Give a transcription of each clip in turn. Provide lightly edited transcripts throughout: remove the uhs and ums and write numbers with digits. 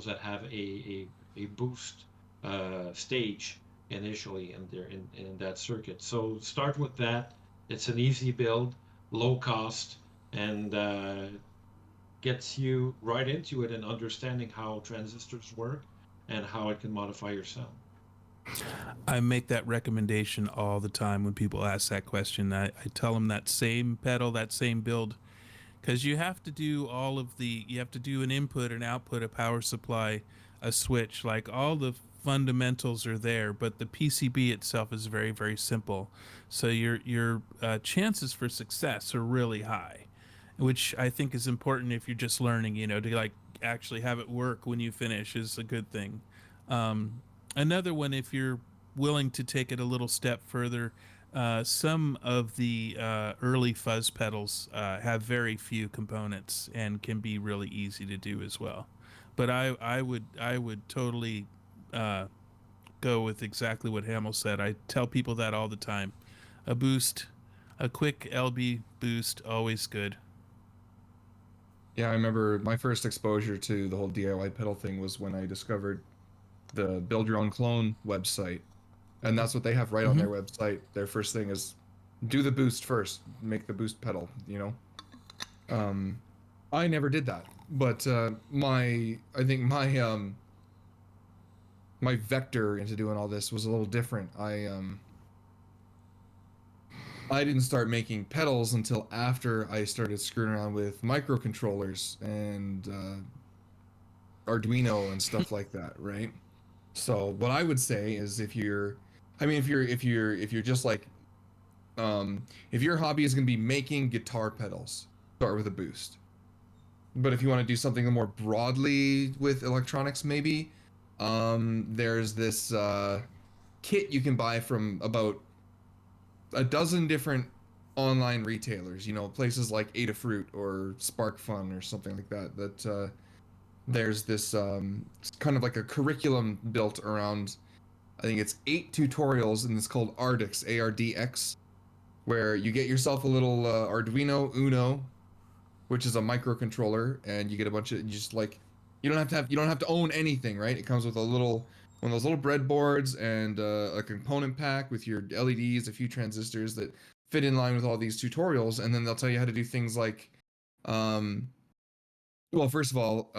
pedals that have a boost stage initially in that circuit. So start with that. It's an easy build, low cost, and gets you right into it and understanding how transistors work and how it can modify your sound. I make that recommendation all the time when people ask that question. I tell them that same pedal, that same build, because you have to do you have to do an input, an output, a power supply, a switch. Like all the fundamentals are there, but the PCB itself is very, very simple. So your chances for success are really high, which I think is important if you're just learning. To like actually have it work when you finish is a good thing. Um, Another one, if you're willing to take it a little step further, some of the early fuzz pedals have very few components and can be really easy to do as well. But I would totally uh, go with exactly what Hamill said. I tell people that all the time. A boost, a quick LB boost, always good. Yeah, I remember my first exposure to the whole DIY pedal thing was when I discovered the Build Your Own Clone website. And that's what they have right on Mm-hmm. their website. Their first thing is do the boost first, make the boost pedal, you know? I never did that. But I think my vector into doing all this was a little different. I didn't start making pedals until after I started screwing around with microcontrollers and Arduino and stuff like that, right? So what I would say is if you're just like if your hobby is going to be making guitar pedals, start with a boost. But if you want to do something more broadly with electronics, maybe there's this kit you can buy from about a dozen different online retailers. Places like Adafruit or SparkFun or something like that. There's this it's kind of like a curriculum built around. I think it's 8 tutorials, and it's called Ardix, ARDX, where you get yourself a little Arduino Uno, which is a microcontroller, and you get a bunch of you don't have to own anything, right? It comes with one of those little breadboards and a component pack with your LEDs, a few transistors that fit in line with all these tutorials, and then they'll tell you how to do things like well, first of all,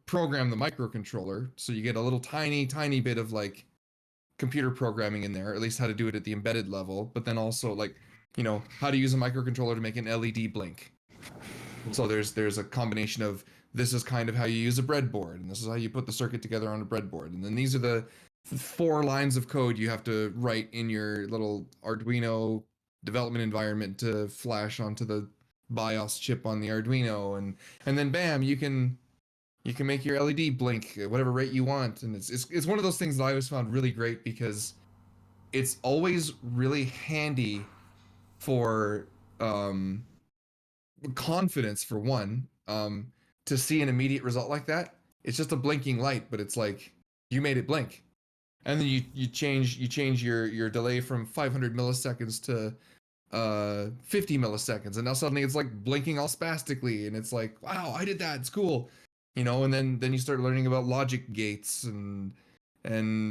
program the microcontroller, so you get a little tiny bit of like computer programming in there, or at least how to do it at the embedded level, but then also like, how to use a microcontroller to make an LED blink. So there's a combination of this is kind of how you use a breadboard, and this is how you put the circuit together on a breadboard, and then these are the 4 lines of code you have to write in your little Arduino development environment to flash onto the BIOS chip on the Arduino, and then bam, you can make your LED blink at whatever rate you want. And it's one of those things that I always found really great, because it's always really handy for confidence, for one, to see an immediate result like that. It's just a blinking light, but it's like you made it blink, and then you change your delay from 500 milliseconds to 50 milliseconds, and now suddenly it's like blinking all spastically, and it's like, wow, I did that, it's cool. And then you start learning about logic gates and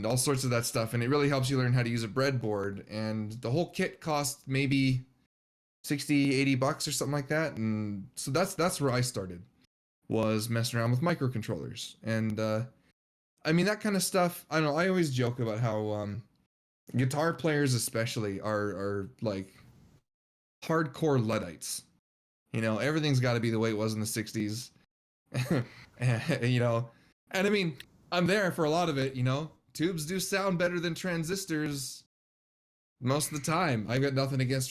all sorts of that stuff, and it really helps you learn how to use a breadboard. And the whole kit cost maybe 60, $80 or something like that. And so that's where I started, was messing around with microcontrollers. And I mean, that kind of stuff, I don't know, I always joke about how guitar players especially are like hardcore Luddites. Everything's got to be the way it was in the 60s. And I mean, I'm there for a lot of it. Tubes do sound better than transistors most of the time. I've got nothing against